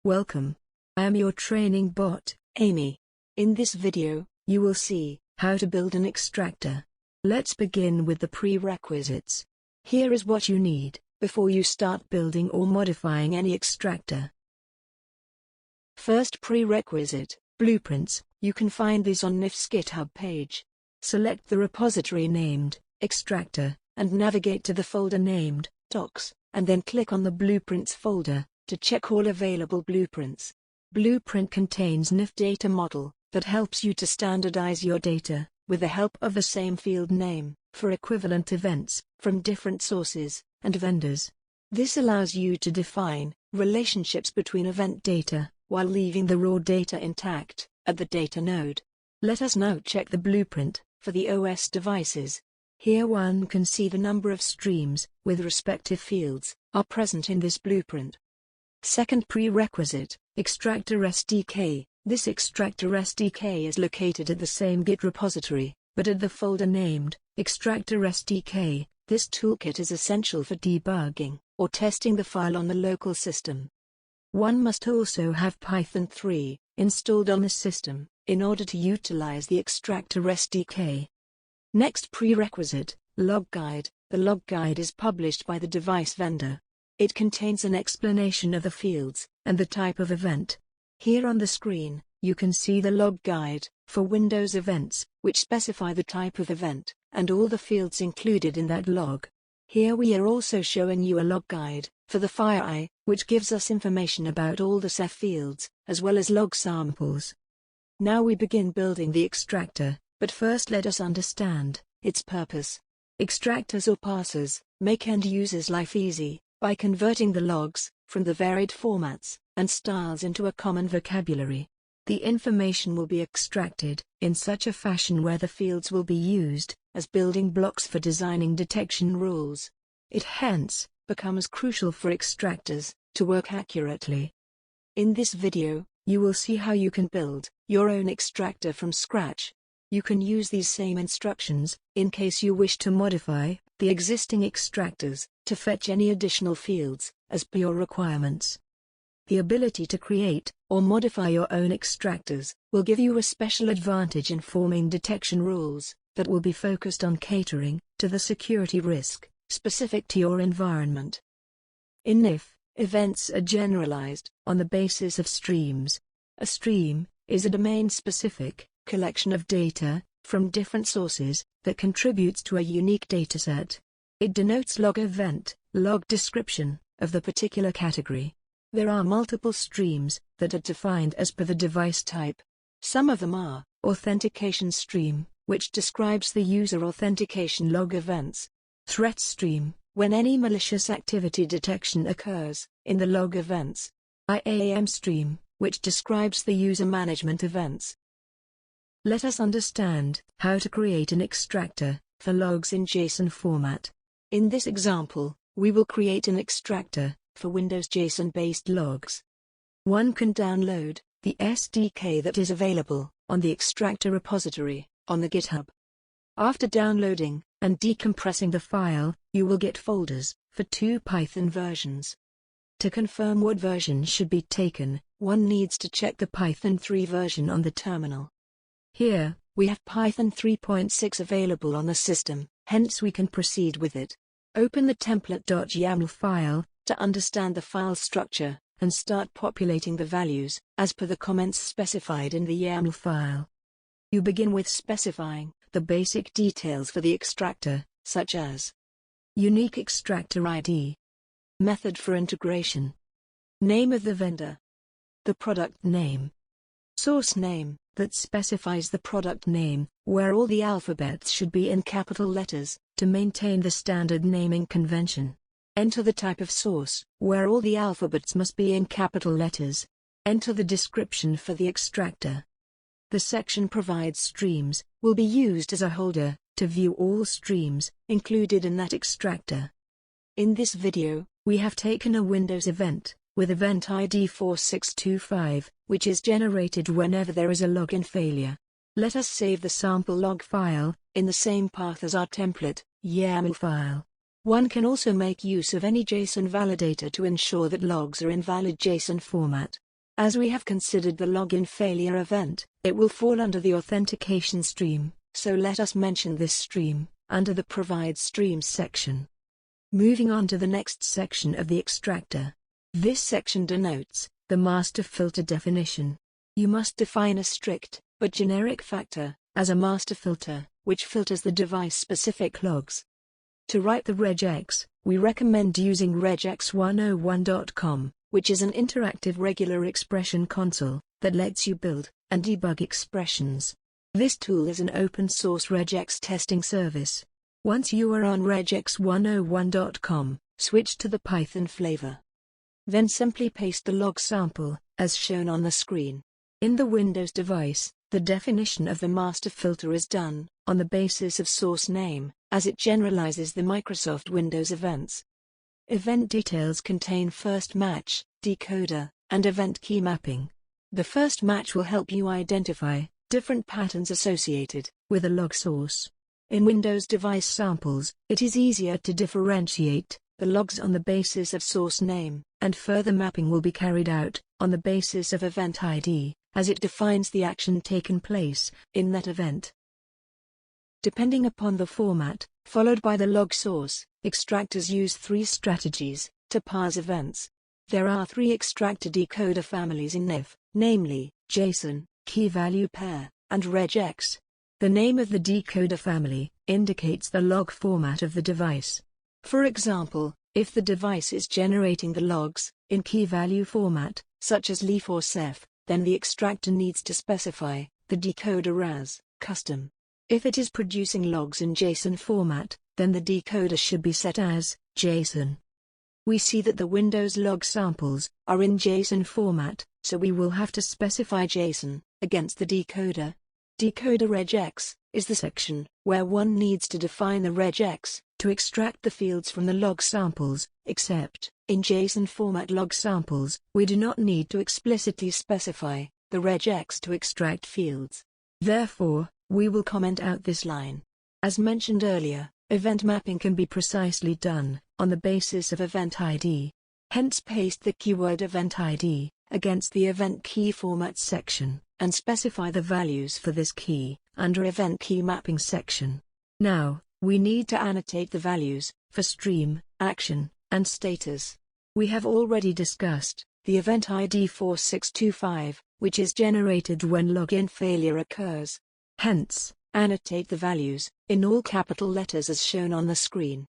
Welcome. I am your training bot, Amy. In this video, you will see how to build an extractor. Let's begin with the prerequisites. Here is what you need before you start building or modifying any extractor. First prerequisite, blueprints. You can find these on DNIF's GitHub page. Select the repository named Extractor and navigate to the folder named Docs, and then click on the Blueprints folder to check all available blueprints. Blueprint contains DNIF data model that helps you to standardize your data with the help of the same field name for equivalent events from different sources and vendors. This allows you to define relationships between event data while leaving the raw data intact at the data node. Let us now check the blueprint for the OS devices. Here one can see the number of streams with respective fields are present in this blueprint. Second prerequisite, Extractor SDK. This Extractor SDK is located at the same Git repository, but at the folder named Extractor SDK. This toolkit is essential for debugging or testing the file on the local system. One must also have Python 3 installed on the system in order to utilize the Extractor SDK. Next prerequisite, log guide. The log guide is published by the device vendor. It contains an explanation of the fields and the type of event. Here on the screen, you can see the log guide for Windows events, which specify the type of event and all the fields included in that log. Here we are also showing you a log guide for the FireEye, which gives us information about all the Ceph fields, as well as log samples. Now we begin building the extractor, but first let us understand its purpose. Extractors or parsers make end users' life easy by converting the logs from the varied formats and styles into a common vocabulary. The information will be extracted in such a fashion where the fields will be used as building blocks for designing detection rules. It hence becomes crucial for extractors to work accurately. In this video, you will see how you can build your own extractor from scratch. You can use these same instructions in case you wish to modify the existing extractors to fetch any additional fields as per your requirements. The ability to create or modify your own extractors will give you a special advantage in forming detection rules that will be focused on catering to the security risk specific to your environment. In DNIF, events are generalized on the basis of streams. A stream is a domain-specific collection of data from different sources that contributes to a unique dataset. It denotes log event, log description of the particular category. There are multiple streams that are defined as per the device type. Some of them are authentication stream, which describes the user authentication log events. Threat stream, when any malicious activity detection occurs in the log events. IAM stream, which describes the user management events. Let us understand how to create an extractor for logs in JSON format. In this example, we will create an extractor for Windows JSON-based logs. One can download the SDK that is available on the Extractor repository on the GitHub. After downloading and decompressing the file, you will get folders for 2 Python versions. To confirm what version should be taken, one needs to check the Python 3 version on the terminal. Here, we have Python 3.6 available on the system, hence we can proceed with it. Open the template.yaml file to understand the file structure, and start populating the values as per the comments specified in the YAML file. You begin with specifying the basic details for the extractor, such as unique extractor ID, method for integration, name of the vendor, the product name, source name that specifies the product name, where all the alphabets should be in capital letters to maintain the standard naming convention. Enter the type of source, where all the alphabets must be in capital letters. Enter the description for the extractor. The section provides streams will be used as a holder to view all streams included in that extractor. In this video, we have taken a Windows event with event ID 4625, which is generated whenever there is a login failure. Let us save the sample log file in the same path as our template YAML file. One can also make use of any JSON validator to ensure that logs are in valid JSON format. As we have considered the login failure event, it will fall under the authentication stream, so let us mention this stream under the Provide Streams section. Moving on to the next section of the extractor. This section denotes the master filter definition. You must define a strict, but generic factor, as a master filter, which filters the device-specific logs. To write the regex, we recommend using regex101.com, which is an interactive regular expression console that lets you build and debug expressions. This tool is an open-source regex testing service. Once you are on regex101.com, switch to the Python flavor. Then simply paste the log sample, as shown on the screen. In the Windows device, the definition of the master filter is done on the basis of source name, as it generalizes the Microsoft Windows events. Event details contain first match, decoder, and event key mapping. The first match will help you identify different patterns associated with a log source. In Windows device samples, it is easier to differentiate the logs on the basis of source name, and further mapping will be carried out on the basis of event ID, as it defines the action taken place in that event. Depending upon the format followed by the log source, extractors use three strategies to parse events. There are three extractor decoder families in DNIF, namely JSON, key value pair, and regex. The name of the decoder family indicates the log format of the device. For example, if the device is generating the logs in key value format, such as leaf or ceph, then the extractor needs to specify the decoder as custom. If it is producing logs in JSON format, then the decoder should be set as JSON. We see that the Windows log samples are in JSON format, so we will have to specify JSON against the decoder. Decoder regex is the section where one needs to define the regex to extract the fields from the log samples, except in JSON format log samples, we do not need to explicitly specify the regex to extract fields. Therefore, we will comment out this line. As mentioned earlier, event mapping can be precisely done on the basis of event ID. Hence paste the keyword event ID against the event key format section, and specify the values for this key under event key mapping section. Now, we need to annotate the values for stream, action, and status. We have already discussed the event ID 4625, which is generated when login failure occurs. Hence, annotate the values in all capital letters as shown on the screen.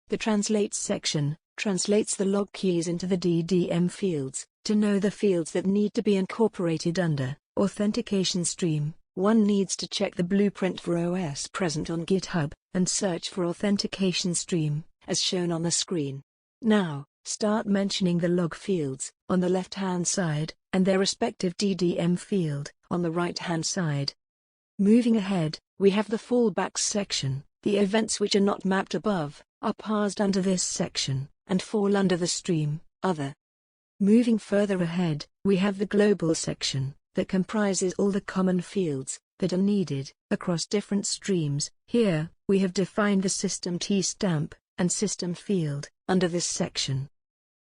The Translate section translates the log keys into the DDM fields. To know the fields that need to be incorporated under authentication stream, one needs to check the blueprint for OS present on GitHub, and search for authentication stream, as shown on the screen. Now, start mentioning the log fields on the left-hand side, and their respective DDM field on the right-hand side. Moving ahead, we have the fallbacks section. The events which are not mapped above are parsed under this section, and fall under the stream, other. Moving further ahead, we have the global section, that comprises all the common fields that are needed across different streams. Here, we have defined the system T-stamp and system field under this section.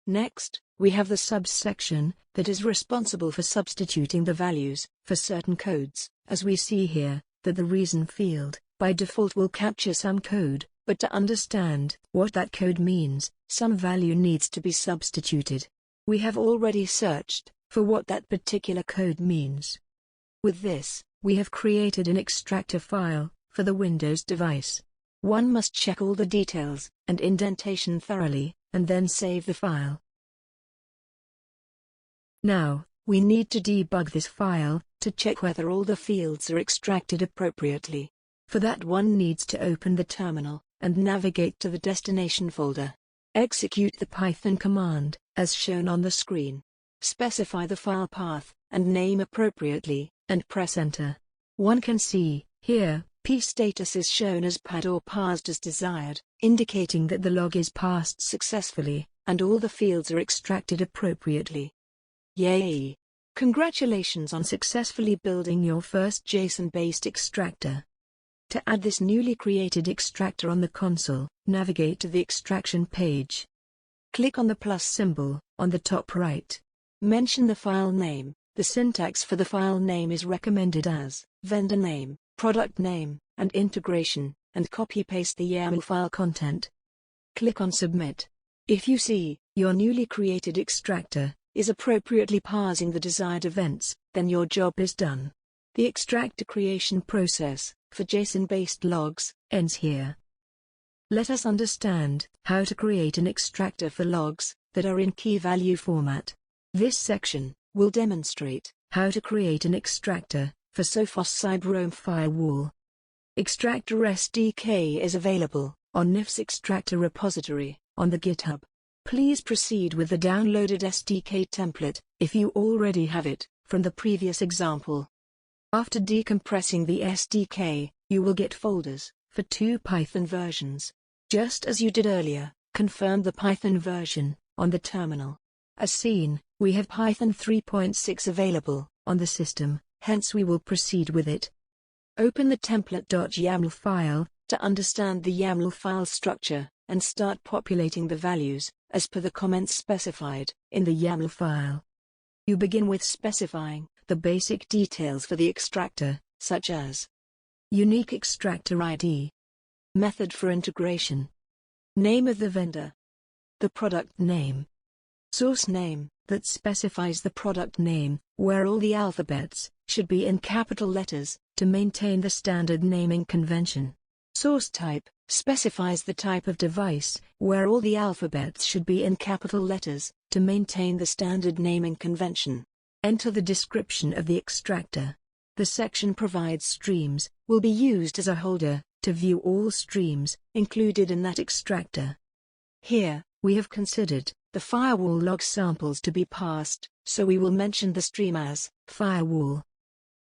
Next, we have the subsection that is responsible for substituting the values for certain codes, as we see here, that the reason field, by default will capture some code, but to understand what that code means, some value needs to be substituted. We have already searched for what that particular code means. With this, we have created an extractor file for the Windows device. One must check all the details and indentation thoroughly, and then save the file. Now, we need to debug this file to check whether all the fields are extracted appropriately. For that, one needs to open the terminal and navigate to the destination folder. Execute the Python command, as shown on the screen. Specify the file path and name appropriately, and press enter. One can see, here, P status is shown as PAD or parsed as desired, indicating that the log is parsed successfully, and all the fields are extracted appropriately. Yay! Congratulations on successfully building your first JSON-based extractor. To add this newly created extractor on the console, navigate to the extraction page. Click on the plus symbol on the top right. Mention the file name. The syntax for the file name is recommended as vendor name, product name, and integration, and copy-paste the YAML file content. Click on Submit. If you see your newly created extractor is appropriately parsing the desired events, then your job is done. The extractor creation process for JSON-based logs ends here. Let us understand how to create an extractor for logs that are in key-value format. This section will demonstrate how to create an extractor for Sophos Cyberoam Firewall. Extractor SDK is available on DNIF's Extractor repository on the GitHub. Please proceed with the downloaded SDK template if you already have it from the previous example. After decompressing the SDK, you will get folders for 2 Python versions. Just as you did earlier, confirm the Python version on the terminal. As seen, we have Python 3.6 available on the system, hence we will proceed with it. Open the template.yaml file to understand the YAML file structure and start populating the values as per the comments specified in the YAML file. You begin with specifying the basic details for the extractor, such as unique extractor ID, method for integration, name of the vendor, the product name, source name that specifies the product name, where all the alphabets should be in capital letters to maintain the standard naming convention. Source type specifies the type of device, where all the alphabets should be in capital letters to maintain the standard naming convention. Enter the description of the extractor. The section provides streams will be used as a holder to view all streams included in that extractor. Here, we have considered the firewall log samples to be parsed, so we will mention the stream as firewall.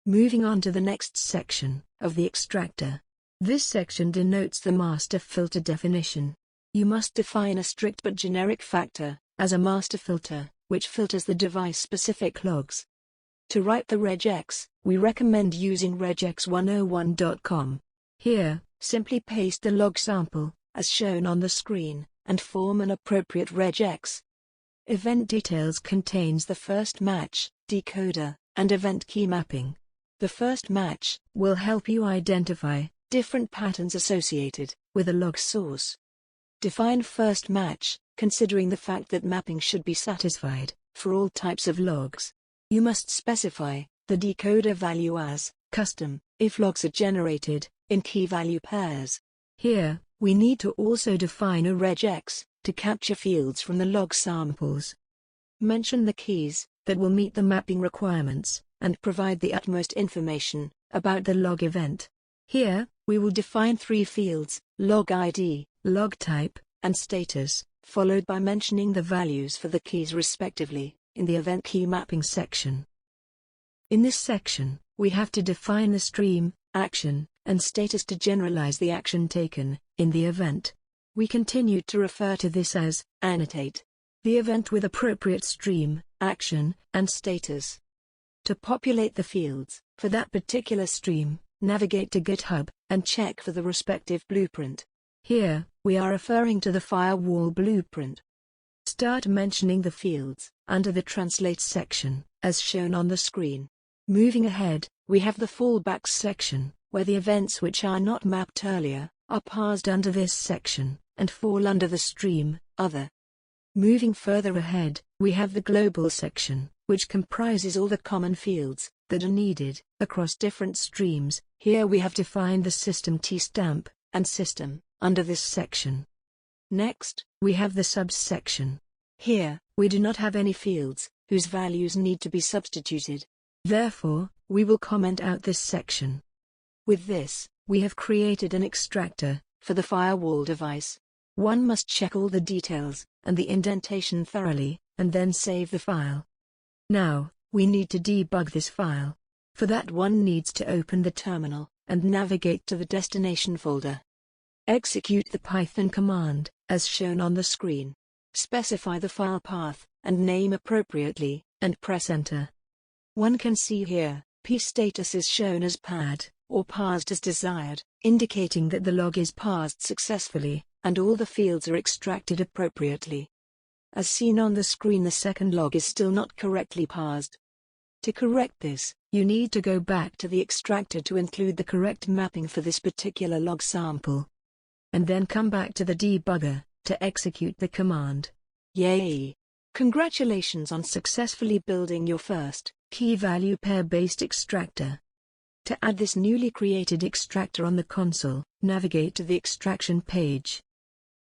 Moving on to the next section of the extractor. This section denotes the master filter definition. You must define a strict but generic factor as a master filter, which filters the device-specific logs. To write the regex, we recommend using regex101.com. Here, simply paste the log sample, as shown on the screen, and form an appropriate regex. Event details contains the first match, decoder, and event key mapping. The first match will help you identify different patterns associated with a log source. Define first match, considering the fact that mapping should be satisfied for all types of logs. You must specify the decoder value as custom if logs are generated in key-value pairs. Here, we need to also define a regex to capture fields from the log samples. Mention the keys that will meet the mapping requirements and provide the utmost information about the log event. Here, we will define 3 fields: log ID, log type, and status, followed by mentioning the values for the keys respectively in the event key mapping section. In this section, we have to define the stream, action, and status to generalize the action taken in the event. We continue to refer to this as annotate the event with appropriate stream, action, and status. To populate the fields for that particular stream, navigate to GitHub and check for the respective blueprint. Here, we are referring to the firewall blueprint. Start mentioning the fields under the Translate section, as shown on the screen. Moving ahead, we have the fallbacks section, where the events which are not mapped earlier are parsed under this section and fall under the stream, other. Moving further ahead, we have the global section, which comprises all the common fields that are needed across different streams. Here we have defined the system T-stamp and system under this section. Next, we have the subs section. Here, we do not have any fields whose values need to be substituted. Therefore, we will comment out this section. With this, we have created an extractor for the firewall device. One must check all the details and the indentation thoroughly, and then save the file. Now, we need to debug this file. For that, one needs to open the terminal and navigate to the destination folder. Execute the Python command, as shown on the screen. Specify the file path and name appropriately, and press enter. One can see here, P status is shown as pad, or parsed as desired, indicating that the log is parsed successfully, and all the fields are extracted appropriately. As seen on the screen, the second log is still not correctly parsed. To correct this, you need to go back to the extractor to include the correct mapping for this particular log sample. And then come back to the debugger to execute the command. Yay! Congratulations on successfully building your first key-value pair-based extractor. To add this newly created extractor on the console, navigate to the extraction page.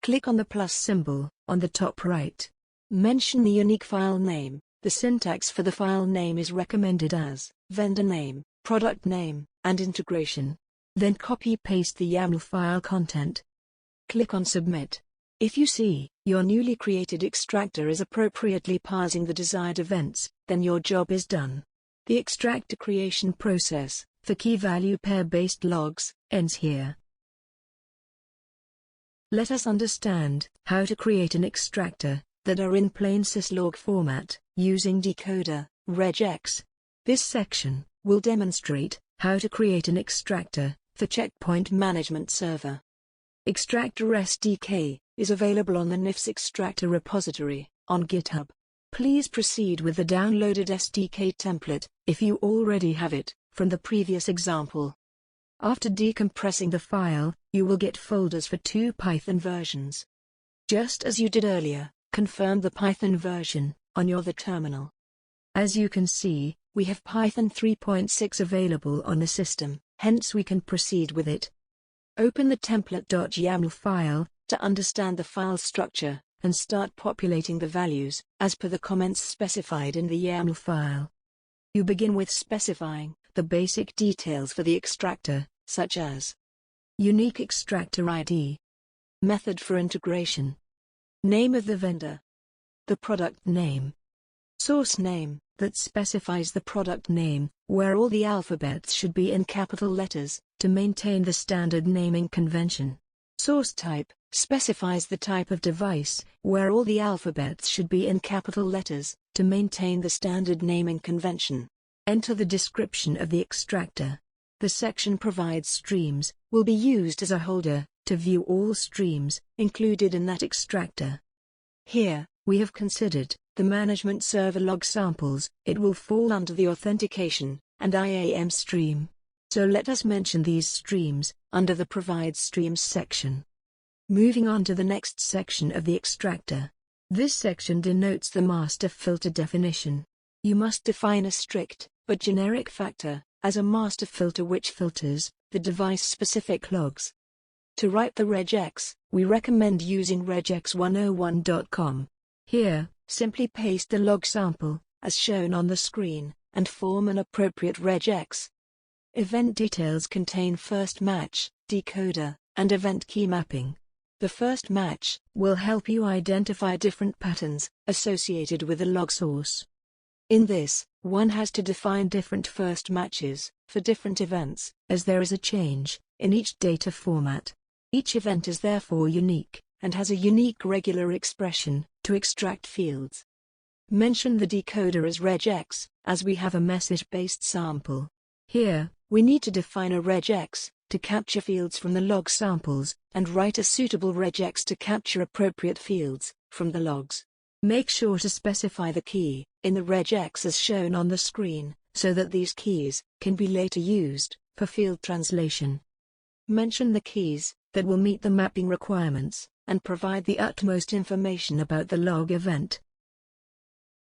Click on the plus symbol on the top right. Mention the unique file name. The syntax for the file name is recommended as vendor name, product name, and integration. Then copy-paste the YAML file content. Click on Submit. If you see your newly created extractor is appropriately parsing the desired events, then your job is done. The extractor creation process for key-value pair-based logs ends here. Let us understand how to create an extractor that are in plain Syslog format using decoder, Regex. This section will demonstrate how to create an extractor for Checkpoint Management Server. Extractor SDK is available on the DNIF's Extractor repository on GitHub. Please proceed with the downloaded SDK template if you already have it from the previous example. After decompressing the file, you will get folders for 2 Python versions. Just as you did earlier, confirm the Python version on your terminal. As you can see, we have Python 3.6 available on the system, hence we can proceed with it. Open the template.yaml file to understand the file structure, and start populating the values as per the comments specified in the YAML file. You begin with specifying the basic details for the extractor, such as unique extractor ID, method for integration, name of the vendor, the product name, source name that specifies the product name, where all the alphabets should be in capital letters to maintain the standard naming convention. Source type specifies the type of device, where all the alphabets should be in capital letters to maintain the standard naming convention. Enter the description of the extractor. The section provides streams will be used as a holder to view all streams included in that extractor. Here, we have considered the management server log samples. It will fall under the authentication and IAM stream. So let us mention these streams under the Provide Streams section. Moving on to the next section of the extractor. This section denotes the master filter definition. You must define a strict but generic factor as a master filter which filters the device-specific logs. To write the regex, we recommend using regex101.com. Here, simply paste the log sample, as shown on the screen, and form an appropriate regex. Event details contain first match, decoder, and event key mapping. The first match will help you identify different patterns associated with the log source. In this, one has to define different first matches for different events, as there is a change in each data format. Each event is therefore unique, and has a unique regular expression to extract fields. Mention the decoder as regex, as we have a message-based sample. Here, we need to define a regex to capture fields from the log samples, and write a suitable regex to capture appropriate fields from the logs. Make sure to specify the key in the regex as shown on the screen, so that these keys can be later used for field translation. Mention the keys that will meet the mapping requirements, and provide the utmost information about the log event.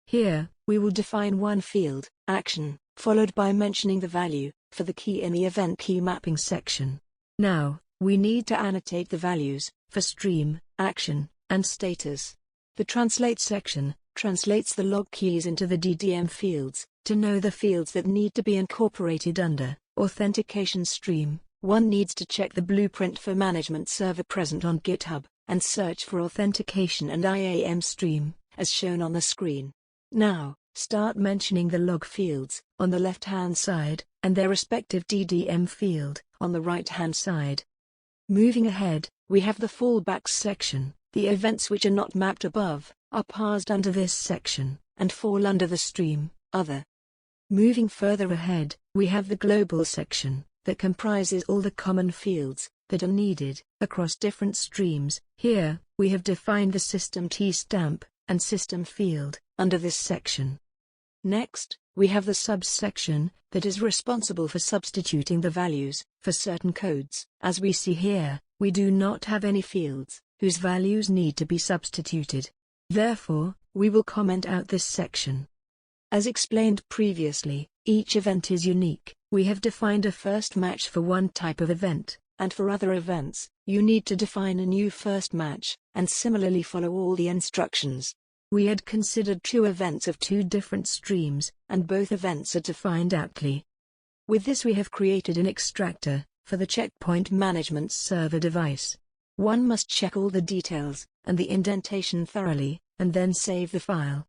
Here, we will define one field, action, followed by mentioning the value for the key in the event key mapping section. Now, we need to annotate the values for stream, action, and status. The translate section translates the log keys into the DDM fields. To know the fields that need to be incorporated under authentication stream, one needs to check the blueprint for management server present on GitHub, and search for authentication and IAM stream, as shown on the screen. Now, start mentioning the log fields on the left-hand side, and their respective DDM field on the right-hand side. Moving ahead, we have the fallbacks section. The events which are not mapped above are parsed under this section, and fall under the stream, other. Moving further ahead, we have the global section, that comprises all the common fields that are needed across different streams. Here, we have defined the system T-stamp and System field under this section. Next, we have the subsection that is responsible for substituting the values for certain codes. As we see here, we do not have any fields whose values need to be substituted. Therefore, we will comment out this section. As explained previously, each event is unique. We have defined a first match for one type of event, and for other events, you need to define a new first match, and similarly follow all the instructions. We had considered two events of two different streams, and both events are defined aptly. With this we have created an extractor for the checkpoint management server device. One must check all the details and the indentation thoroughly, and then save the file.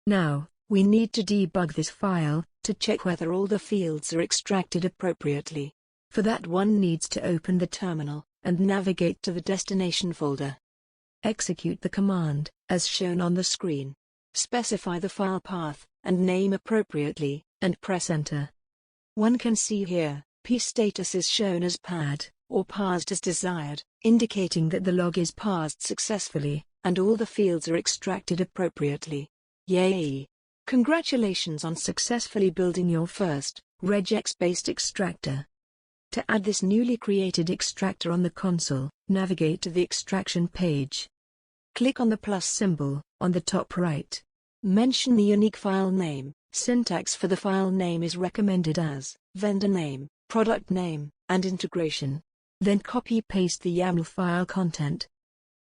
Now, we need to debug this file to check whether all the fields are extracted appropriately. For that, one needs to open the terminal and navigate to the destination folder. Execute the command, as shown on the screen. Specify the file path and name appropriately, and press enter. One can see here, P status is shown as PAD, or parsed as desired, indicating that the log is parsed successfully, and all the fields are extracted appropriately. Yay! Congratulations on successfully building your first Regex-based extractor. To add this newly created extractor on the console, navigate to the extraction page. Click on the plus symbol on the top right. Mention the unique file name. Syntax for the file name is recommended as vendor name, product name, and integration. Then copy-paste the YAML file content.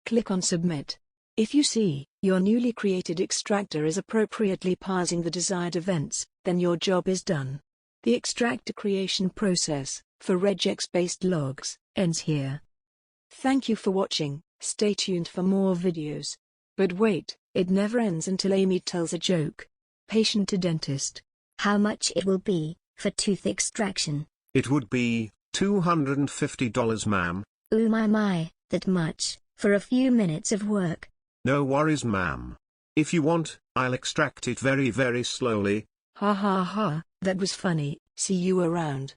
Click on Submit. If you see your newly created extractor is appropriately parsing the desired events, then your job is done. The extractor creation process for Regex-based logs ends here. Thank you for watching. Stay tuned for more videos. But wait, it never ends until Amy tells a joke. Patient to dentist. How much it will be for tooth extraction? It would be $250, ma'am. Ooh my, that much for a few minutes of work? No worries, ma'am. If you want, I'll extract it very, very slowly. Ha ha ha, that was funny. See you around.